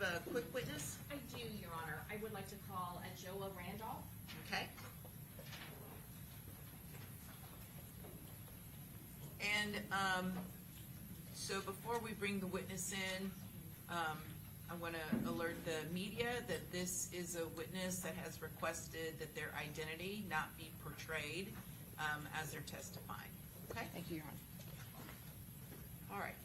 a quick witness? I do, Your Honor. I would like to call Joa Randall. Okay. And, so before we bring the witness in, I want to alert the media that this is a witness that has requested that their identity not be portrayed, as they're testifying. Okay? Thank you, Your Honor. All right.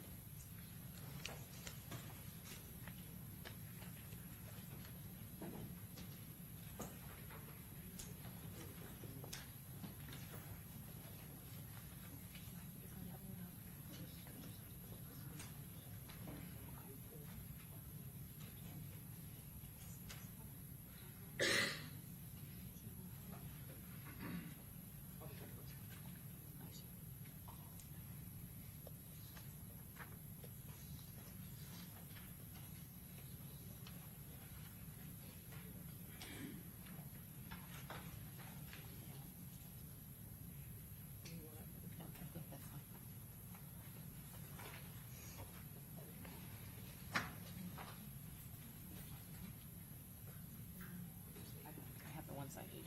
I have the ones I need.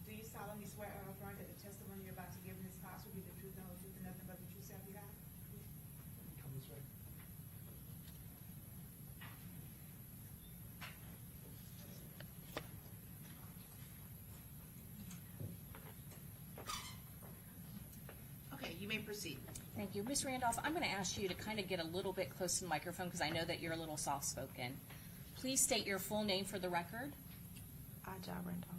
Do you solemnly swear or affirm that the testimony you're about to give in this class will be the truth, the whole truth, and nothing but the truth, so help you God? Come this way. Okay, you may proceed. Thank you. Ms. Randolph, I'm going to ask you to kind of get a little bit close to the microphone because I know that you're a little soft-spoken. Please state your full name for the record. Randall.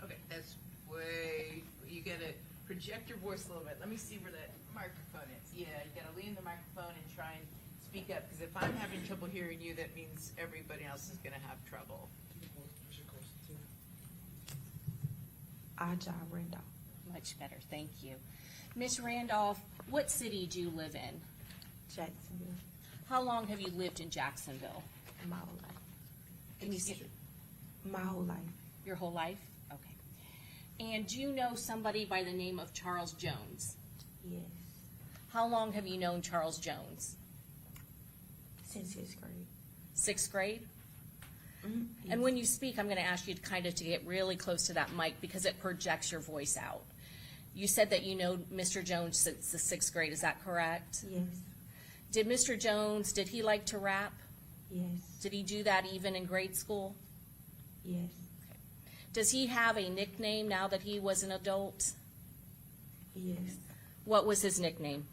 Okay, that's way, you gotta project your voice a little bit. Let me see where that microphone is. Yeah, you gotta lean the microphone and try and speak up, because if I'm having trouble hearing you, that means everybody else is gonna have trouble. Randall. Much better, thank you. Ms. Randolph, what city do you live in? Jacksonville. How long have you lived in Jacksonville? My whole life. Can you say My whole life. your whole life? Okay. And do you know somebody by the name of Charles Jones? Yes. How long have you known Charles Jones? Since 6th grade. 6th grade? Mm-hmm. And when you speak, I'm going to ask you to kind of to get really close to that mic because it projects your voice out. You said that you know Mr. Jones since the 6th grade, is that correct? Yes. Did Mr. Jones, did he like to rap? Yes. Did he do that even in grade school? Yes. Does he have a nickname now that he was an adult? Yes. What was his nickname?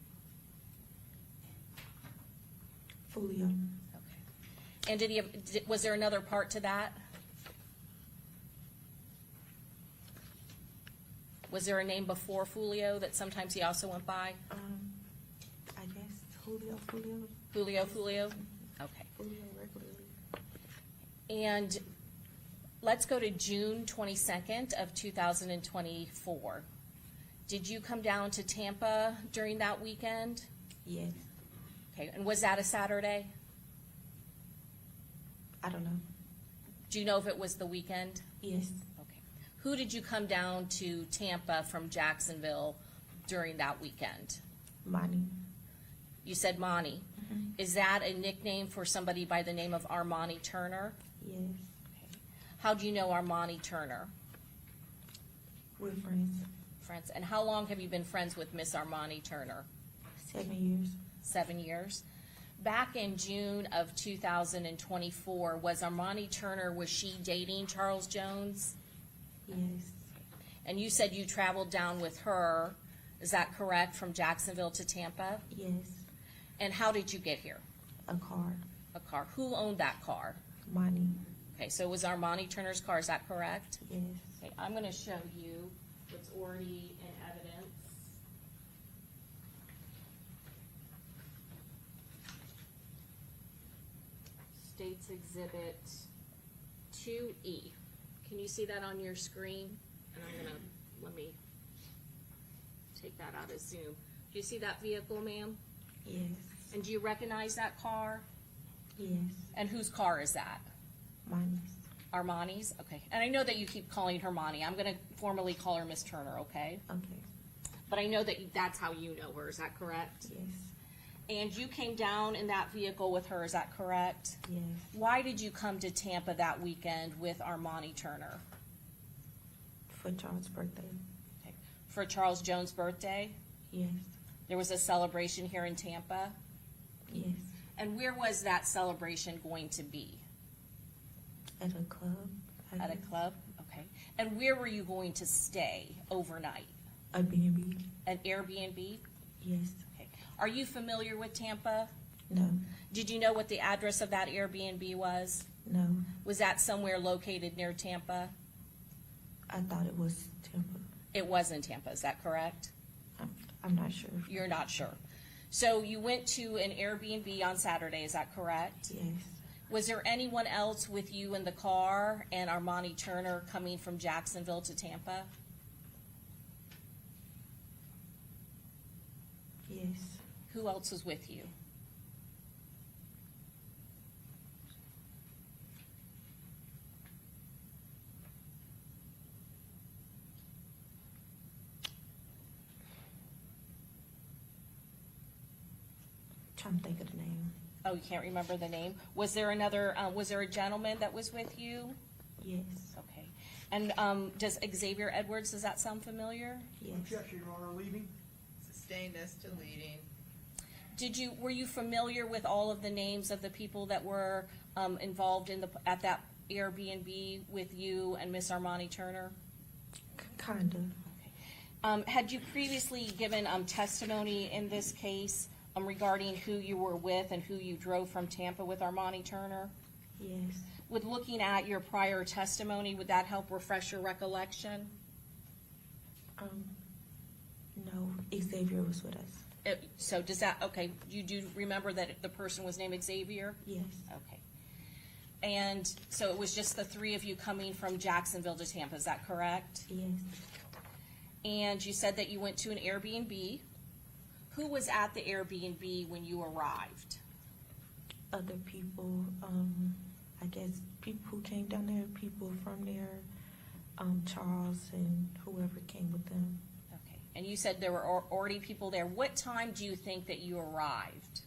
Foolio. Okay. And was there another part to that? Was there a name before Foolio that sometimes he also went by? I guess Julio Foolio. Julio Foolio? Okay. Foolio regularly. And let's go to June 22nd of 2024. Did you come down to Tampa during that weekend? Yes. Okay, and was that a Saturday? I don't know. Do you know if it was the weekend? Yes. Okay. Who did you come down to Tampa from Jacksonville during that weekend? Money. You said Monty. Mm-hmm. Is that a nickname for somebody by the name of Armani Turner? Yes. How do you know Armani Turner? We're friends. Friends. And how long have you been friends with Miss Armani Turner? 7 years. 7 years. Back in June of 2024, was Armani Turner, was she dating Charles Jones? Yes. And you said you traveled down with her, is that correct, from Jacksonville to Tampa? Yes. And how did you get here? A car. A car. Who owned that car? Money. Okay, so it was Armani Turner's car, is that correct? Yes. Okay, I'm gonna show you what's already in evidence. States Exhibit 2E. Can you see that on your screen? And I'm gonna, let me take that out of Zoom. Do you see that vehicle, ma'am? Yes. And do you recognize that car? Yes. And whose car is that? Money's. Armani's? Okay. And I know that you keep calling her Monty. I'm gonna formally call her Miss Turner, okay? Okay. But I know that that's how you know her, is that correct? Yes. And you came down in that vehicle with her, is that correct? Yes. Why did you come to Tampa that weekend with Armani Turner? For Charles' birthday. Okay. For Charles Jones' birthday? Yes. There was a celebration here in Tampa? Yes. And where was that celebration going to be? At a club. I At a guess. club? Okay. And where were you going to stay overnight? A B&B. An Airbnb? Yes. Okay. Are you familiar with Tampa? No. Did you know what the address of that Airbnb was? No. Was that somewhere located near Tampa? I thought it was Tampa. It was in Tampa, is that correct? I'm not sure. You're not sure. So you went to an Airbnb on Saturday, is that correct? Yes. Was there anyone else with you in the car and Armani Turner coming from Jacksonville to Tampa? Yes. Who else was with you? Trying to think of the name. Oh, you can't remember the name? Was there another, was there a gentleman that was with you? Yes. Okay. And does Xavier Edwards, does that sound familiar? Yes. Objection, Your Honor, leaving. Sustained as to leading. Were you familiar with all of the names of the people that were involved at that Airbnb with you and Miss Armani Turner? Kinda. Had you previously given testimony in this case regarding who you were with and who you drove from Tampa with Armani Turner? Yes. With looking at your prior testimony, would that help refresh your recollection? No. Xavier was with us. So does that, okay, you do remember that the person was named Xavier? Yes. Okay. And so it was just the three of you coming from Jacksonville to Tampa, is that correct? Yes. And you said that you went to an Airbnb. Who was at the Airbnb when you arrived? Other people, I guess people who came down there, people from there, Charles and whoever came with them. Okay. And you said there were already people there. What time do you think that you arrived?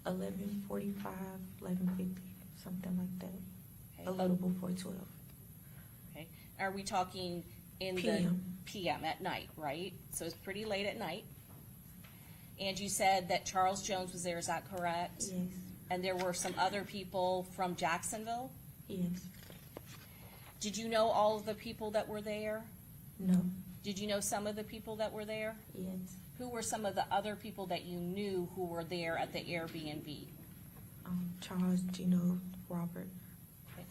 11:45, 11:50, something like that. Okay. A little before 12. Okay. Are we talking in the PM. PM at night, right? So it's pretty late at night. And you said that Charles Jones was there, is that correct? Yes. And there were some other people from Jacksonville? Yes. Did you know all of the people that were there? No. Did you know some of the people that were there? Yes. Who were some of the other people that you knew who were there at the Airbnb? Charles, Gino, Robert. Okay.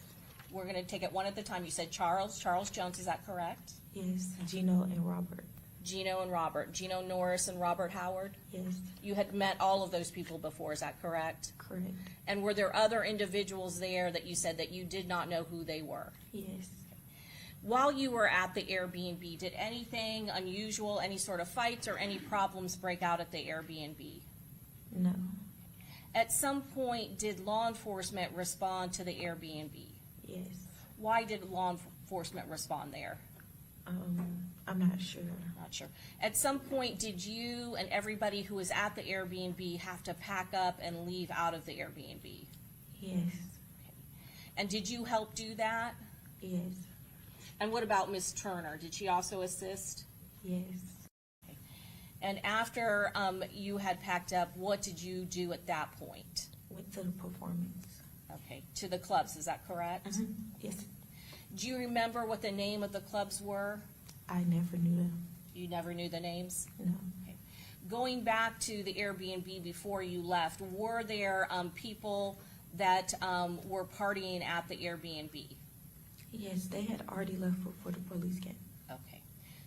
We're gonna take it one at a time. You said Charles Jones, is that correct? Yes. Gino and Robert. Gino and Robert. Gino Norris and Robert Howard? Yes. You had met all of those people before, is that correct? Correct. And were there other individuals there that you said that you did not know who they were? Yes. While you were at the Airbnb, did anything unusual, any sort of fights or any problems break out at the Airbnb? No. At some point, did law enforcement respond to the Airbnb? Yes. Why did law enforcement respond there? I'm not sure. Not sure. At some point, did you and everybody who was at the Airbnb have to pack up and leave out of the Airbnb? Yes. And did you help do that? Yes. And what about Miss Turner? Did she also assist? Yes. And after you had packed up, what did you do at that point? Went to the performance. Okay, to the clubs, is that correct? Yes. Do you remember what the name of the clubs were? I never knew them. You never knew the names? No. going back to the Airbnb before you left, were there, people that, were partying at the Airbnb? Yes, they had already left before the police came. Okay.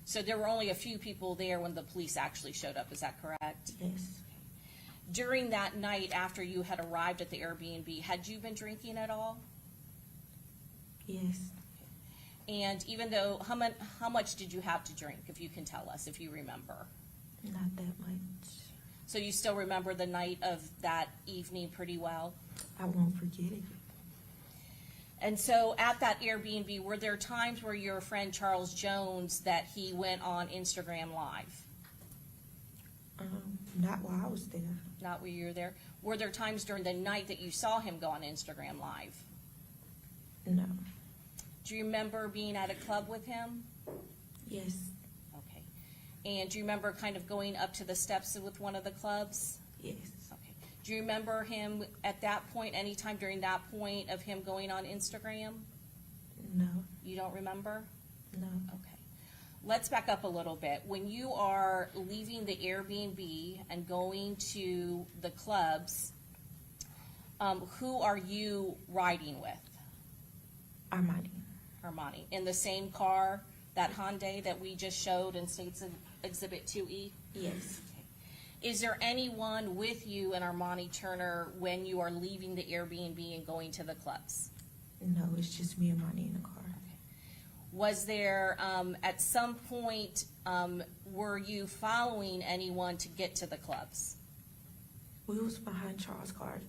So there were only a few people there when the police actually showed up, is that correct? Yes. During that night after you had arrived at the Airbnb, had you been drinking at all? Yes. And even though, how much did you have to drink, if you can tell us, if you remember? Not that much. So you still remember the night of that evening pretty well? I won't forget it. And so at that Airbnb, were there times where your friend Charles Jones, that he went on Instagram Live? Not while I was there. Not while you were there? Were there times during the night that you saw him go on Instagram Live? No. Do you remember being at a club with him? Yes. Okay. And do you remember kind of going up to the steps with one of the clubs? Yes. Okay. Do you remember him at that point, anytime during that point of him going on Instagram? No. You don't remember? No. Okay. Let's back up a little bit. When you are leaving the Airbnb and going to the clubs, who are you riding with? Armani. Armani. In the same car, that Hyundai that we just showed in States Exhibit 2E? Yes. Is there anyone with you and Armani Turner when you are leaving the Airbnb and going to the clubs? No, it's just me and Armani in the car. Was there, at some point, were you following anyone to get to the clubs? We was behind Charles' car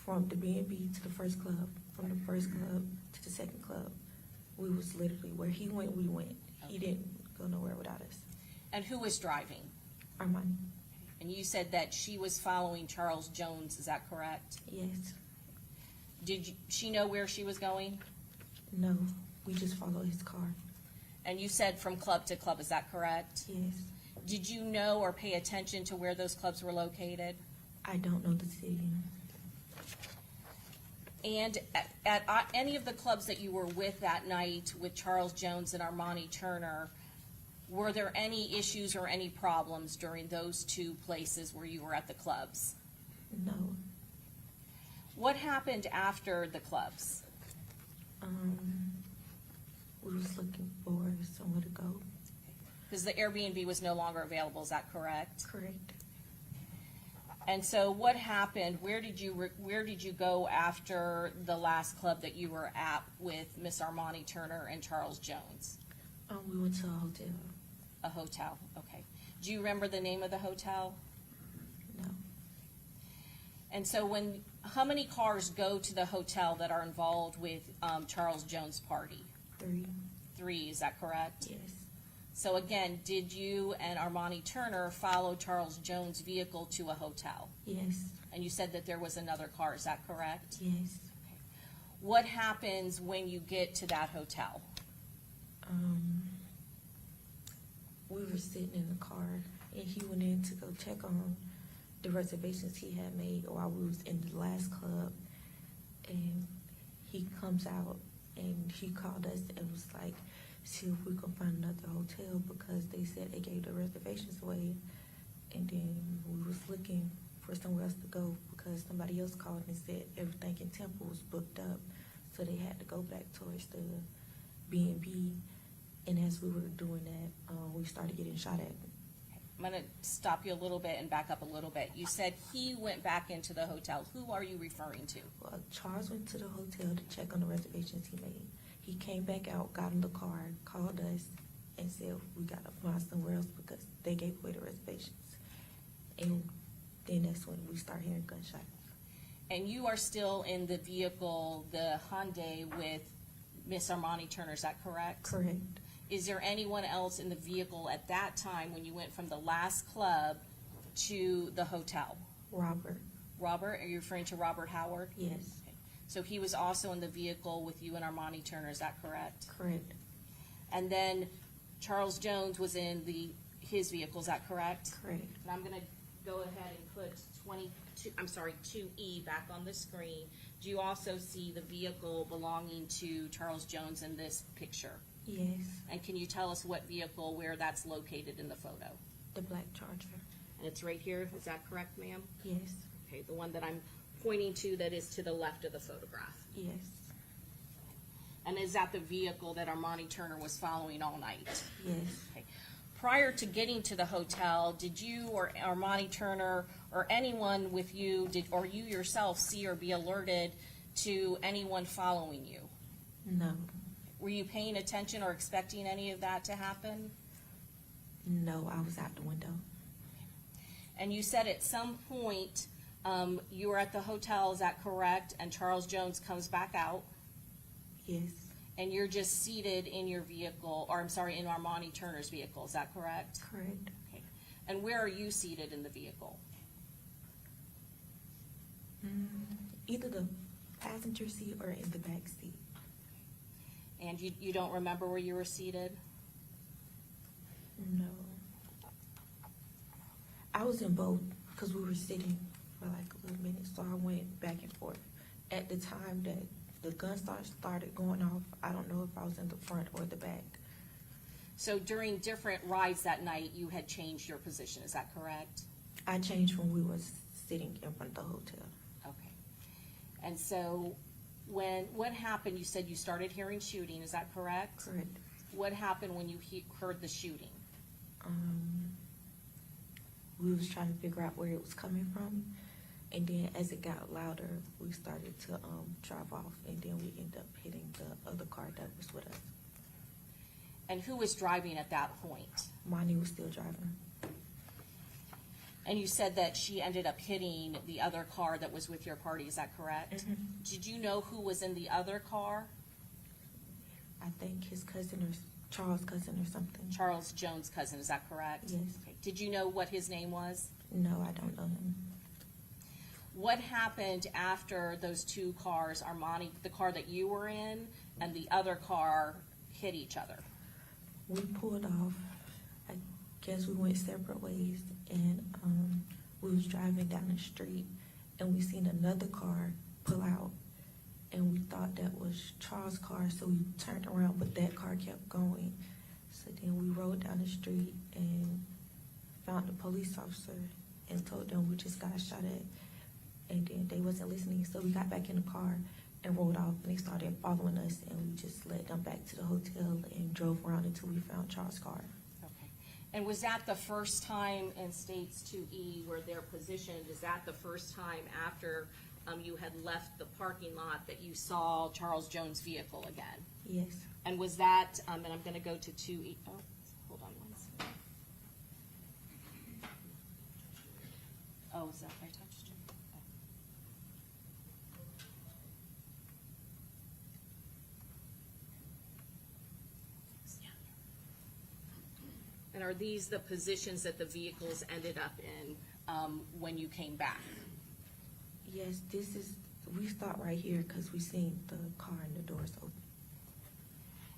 from the B&B to the first club, from the first club to the second club. We was literally where he went, we went. He didn't go nowhere without us. And who was driving? Armani. And you said that she was following Charles Jones, is that correct? Yes. Did she know where she was going? No. We just followed his car. And you said from club to club, is that correct? Yes. Did you know or pay attention to where those clubs were located? I don't know the city. And at any of the clubs that you were with that night with Charles Jones and Armani Turner, were there any issues or any problems during those two places where you were at the clubs? No. What happened after the clubs? We was looking for somewhere to go. Because the Airbnb was no longer available, is that correct? Correct. And so what happened? Where did you go after the last club that you were at with Miss Armani Turner and Charles Jones? We went to a hotel. A hotel, okay. Do you remember the name of the hotel? No. And so how many cars go to the hotel that are involved with Charles Jones' party? 3. 3, is that correct? Yes. So again, did you and Armani Turner follow Charles Jones' vehicle to a hotel? Yes. And you said that there was another car, is that correct? Yes. What happens when you get to that hotel? We were sitting in the car, and he went in to go check on the reservations he had made while we was in the last club, and he comes out, and he called us and was like, see if we can find another hotel, because they said they gave the reservations away, and then we was looking for somewhere else to go, because somebody else called and said everything in Tampa was booked up, so they had to go back towards the B&B. And as we were doing that, we started getting shot at. I'm going to stop you a little bit and back up a little bit. You said he went back into the hotel. Who are you referring to? Well, Charles went to the hotel to check on the reservations he made. He came back out, got in the car, called us, and said we got to find somewhere else because they gave away the reservations. And then that's when we start hearing gunshots. And you are still in the vehicle, the Hyundai, with Miss Armani Turner, is that correct? Correct. Is there anyone else in the vehicle at that time when you went from the last club to the hotel? Robert. Robert, are you referring to Robert Howard? Yes. Okay. So he was also in the vehicle with you and Armani Turner, is that correct? Correct. And then Charles Jones was in his vehicle, is that correct? Correct. And I'm gonna go ahead and put 2E back on the screen. Do you also see the vehicle belonging to Charles Jones in this picture? Yes. And can you tell us what vehicle, where that's located in the photo? The black Charger. And it's right here, is that correct, ma'am? Yes, Okay, the one that I'm pointing to that is to the left of the photograph. yes, And is that the vehicle that Armani Turner was following all night? yes. Okay. Prior to getting to the hotel, did you or Armani Turner or anyone with you, or you yourself see or be alerted to anyone following you? No, Were you paying attention or expecting any of that to happen? no, I was out the window. And you said at some point, you were at the hotel, is that correct? And Charles Jones comes back out, Yes, and you're just seated in your vehicle, or I'm sorry, in Armani Turner's vehicle, is that correct? correct. Okay. And where are you seated in the vehicle? Either the passenger seat or in the back seat. And you don't remember where you were seated? No. I was in both because we were sitting for like a little minute, so I went back and forth. At the time that the gun started going off, I don't know if I was in the front or the back. So during different rides that night, you had changed your position, is that correct? I changed when we was sitting in front of the hotel. Okay. And so what happened, you said you started hearing shooting, is that correct? Correct. What happened when you heard the shooting? We was trying to figure out where it was coming from, and then as it got louder, we started to drive off, and then we ended up hitting the other car that was with us. And who was driving at that point? Monty was still driving. And you said that she ended up hitting the other car that was with your party, is that correct? Mhm. Did you know who was in the other car? I think his cousin or Charles' cousin or something. Charles Jones' cousin, is that correct? Yes. Okay. Did you know what his name was? No, I don't know him. What happened after those two cars, Armani, the car that you were in, and the other car hit each other? We pulled off. I guess we went separate ways, and we was driving down the street, and we seen another car pull out, and we thought that was Charles' car, so we turned around, but that car kept going. So then we rode down the street and found the police officer and told them we just got shot at, and then they wasn't listening, so we got back in the car and rode off, and they started following us, and we just led them back to the hotel and drove around until we found Charles' car. Okay. And was that the first time in States 2E where they're positioned, is that the first time after you had left the parking lot that you saw Charles Jones' vehicle again? Yes. And was that, and I'm gonna go to 2E, oh, hold on one second. Oh, is that where I touched you? Oh. And are these the positions that the vehicles ended up in when you came back? Yes, we stopped right here because we seen the car and the doors open.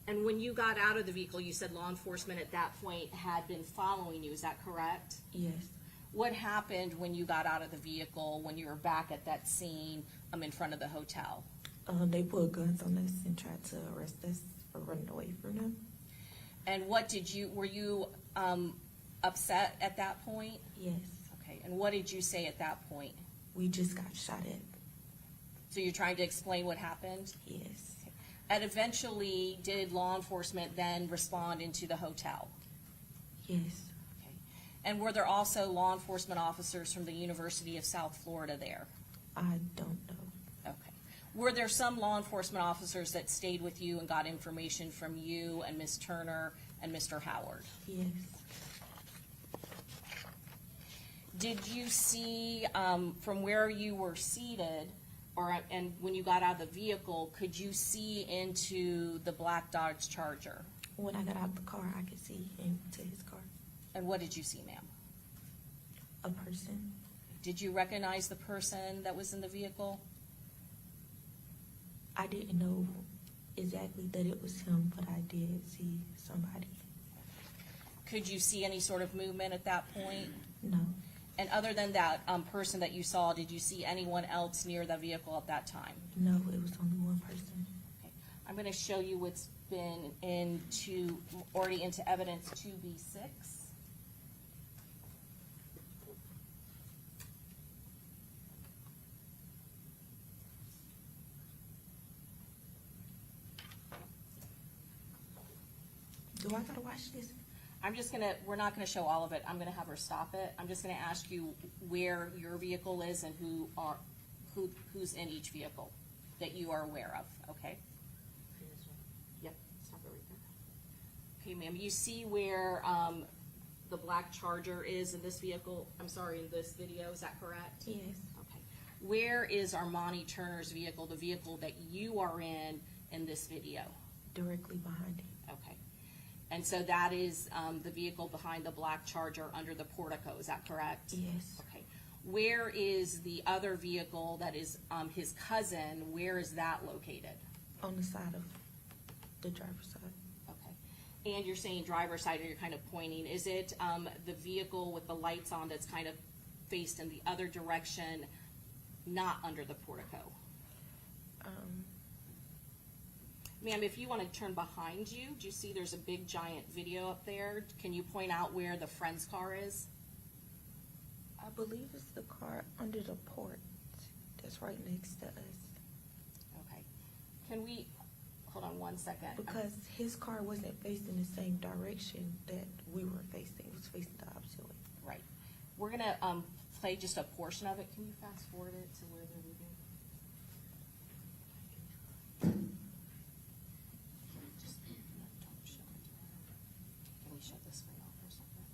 And when you got out of the vehicle, you said law enforcement at that point had been following you, is that correct? Yes. What happened when you got out of the vehicle, when you were back at that scene in front of the hotel? They pulled guns on us and tried to arrest us for running away from them. And were you upset at that point? Yes. Okay, and what did you say at that point? We just got shot at. So you're trying to explain what happened? Yes. And eventually, did law enforcement then respond into the hotel? Yes. Okay. And were there also law enforcement officers from the University of South Florida there? I don't know. Okay. Were there some law enforcement officers that stayed with you and got information from you and Ms. Turner and Mr. Howard? Yes. Did you see, from where you were seated, and when you got out of the vehicle, could you see into the black Dodge Charger? When I got out the car, I could see into his car. And what did you see, ma'am? A person. Did you recognize the person that was in the vehicle? I didn't know exactly that it was him, but I did see somebody. Could you see any sort of movement at that point? No. And other than that person that you saw, did you see anyone else near the vehicle at that time? No, it was only one person. Okay. I'm going to show you what's been already into evidence 2B6. Do I gotta watch this? we're not gonna show all of it, I'm gonna have her stop it, I'm just gonna ask you where your vehicle is and who's in each vehicle that you are aware of, okay? Yep, stop it right there. Okay, ma'am, you see where, the black Charger is in this vehicle, I'm sorry, in this video, is that correct? Yes. Okay. Where is Armani Turner's vehicle, the vehicle that you are in this video? Directly behind it. Okay. And so that is, the vehicle behind the black Charger under the portico, is that correct? Yes. Okay. Where is the other vehicle that is, his cousin, where is that located? On the side of the driver's side. Okay. And you're saying driver's side, and you're kind of pointing, is it, the vehicle with the lights on that's kind of faced in the other direction, not under the portico? Ma'am, if you want to turn behind you, do you see there's a big giant video up there? Can you point out where the friend's car is? I believe it's the car under the port that's right next to us. Okay. Can we, hold on one second. Because his car wasn't facing the same direction that we were facing. It was facing the opposite way. Right. We're gonna, play just a portion of it. Can you fast forward it to where they're moving? Just, don't show it. Can we shut this screen off or something?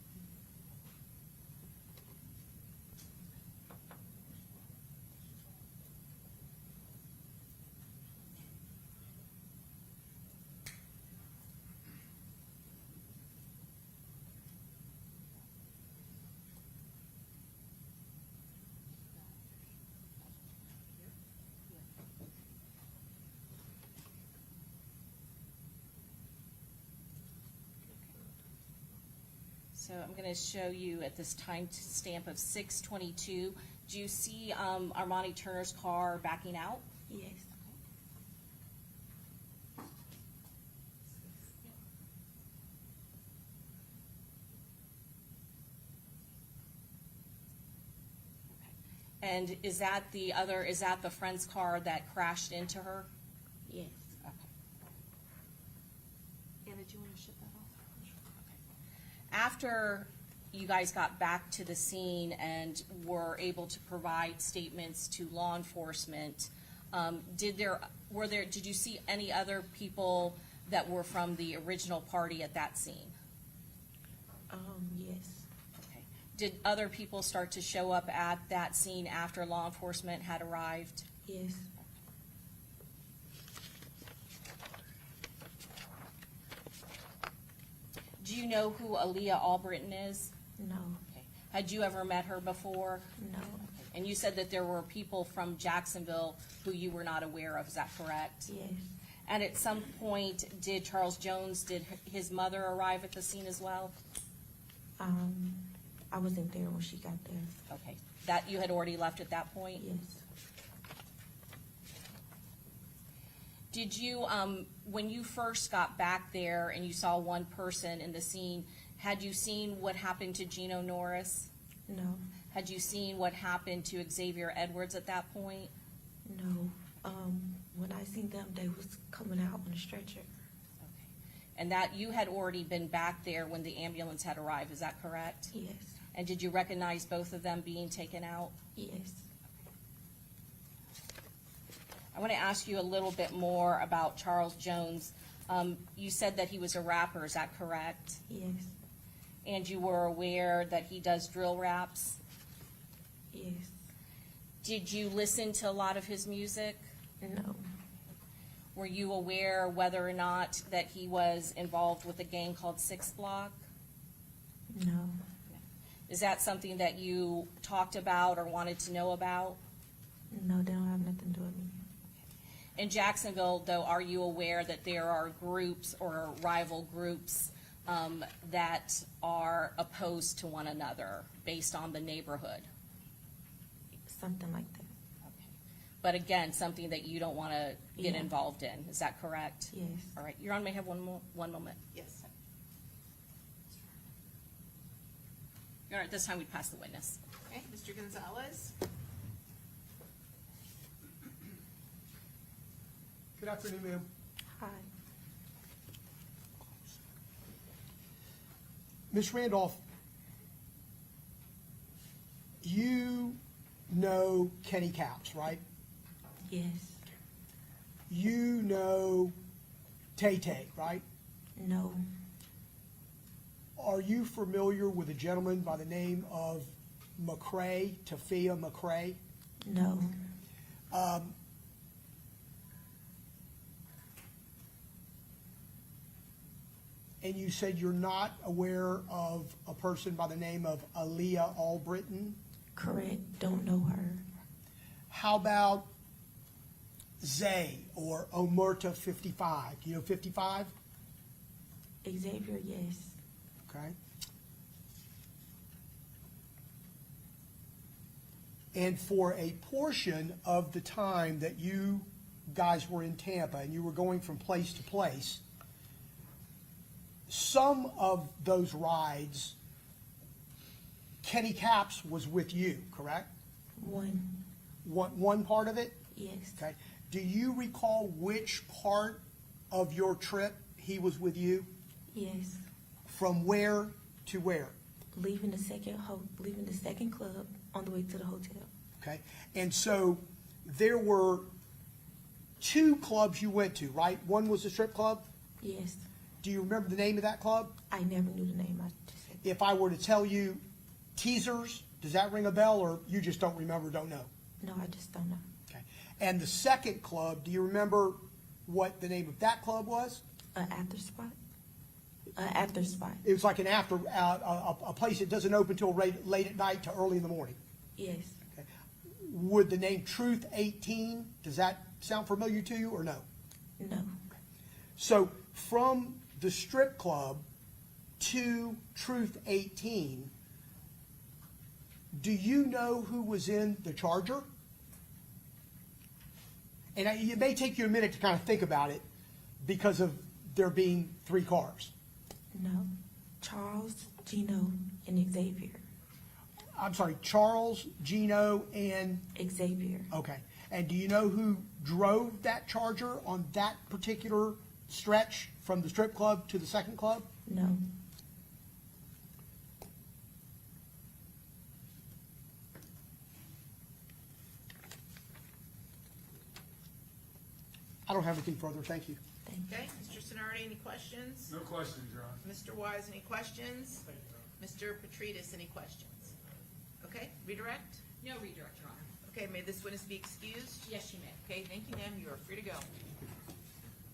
So I'm gonna show you at this time stamp of 6:22. Do you see, Armani Turner's car backing out? Yes. And is that the friend's car that crashed into her? Yes. Okay. Anna, did you want to shut that off? Okay. After you guys got back to the scene and were able to provide statements to law enforcement, did you see any other people that were from the original party at that scene? Yes. Okay. Did other people start to show up at that scene after law enforcement had arrived? Yes. Do you know who Aaliyah Albritton is? No. Okay. Had you ever met her before? No. And you said that there were people from Jacksonville who you were not aware of, is that correct? Yes. And at some point, did Charles Jones, did his mother arrive at the scene as well? I wasn't there when she got there. Okay, that, you had already left at that point? Yes. Did you, when you first got back there and you saw one person in the scene, had you seen what happened to Gino Norris? No. Had you seen what happened to Xavier Edwards at that point? No. When I seen them, they was coming out on a stretcher. Okay. And that, you had already been back there when the ambulance had arrived, is that correct? Yes. And did you recognize both of them being taken out? Yes. I want to ask you a little bit more about Charles Jones. You said that he was a rapper, is that correct? Yes. And you were aware that he does drill raps? Yes. Did you listen to a lot of his music? No. Were you aware whether or not that he was involved with a gang called Six Block? No. Is that something that you talked about or wanted to know about? No, they don't have nothing to do with me. In Jacksonville, though, are you aware that there are groups or rival groups that are opposed to one another based on the neighborhood? Something like that. Okay. But again, something that you don't want to get Yeah. involved in, is that correct? Yes. All right, Your Honor, may I have one moment? Yes. All right, this time we pass the witness. Okay, Mr. Gonzalez? Good afternoon, ma'am. Hi. Ms. Randolph, you know Kenny Caps, right? Yes. You know Tay-Tay, right? No. Are you familiar with a gentleman by the name of McCrae, Tafia McCrae? No. And you said you're not aware of a person by the name of Aaliyah Albritton? Correct. Don't know her. How about Zay or Omerta 55? You know 55? Xavier, yes. Okay. And for a portion of the time that you guys were in Tampa and you were going from place to place, some of those rides, Kenny Caps was with you, correct? One part of it? Yes. Okay. Do you recall which part of your trip he was with you? Yes. From where to where? Leaving the second club on the way to the hotel. Okay. And so there were 2 clubs you went to, right? One was a strip club. Yes. Do you remember the name of that club? I never knew the name. I just said, If I were to tell you Teasers, does that ring a bell, or you just don't remember, don't know? no, I just don't know. Okay. And the second club, do you remember what the name of that club was? After spot? After spot. It was like an after, a place that doesn't open till late at night to early in the morning. Yes. Okay. Would the name Truth 18, does that sound familiar to you or no? No. So from the strip club to Truth 18, do you know who was in the Charger? And it may take you a minute to kind of think about it because of there being 3 cars. No. Charles, Gino, and Xavier. I'm sorry, Charles, Gino, and, Xavier. okay. And do you know who drove that Charger on that particular stretch from the strip club to the second club? No. I don't have anything further, thank you. Thank you. Okay, Mr. Sonardi, any questions? No questions, Your Honor. Mr. Wise, any questions? Thank you, Your Honor. Mr. Petridis, any questions? Okay, redirect? No redirect, Your Honor. Okay, may this witness be excused? Yes, you may. Okay, thank you, ma'am, you are free to go.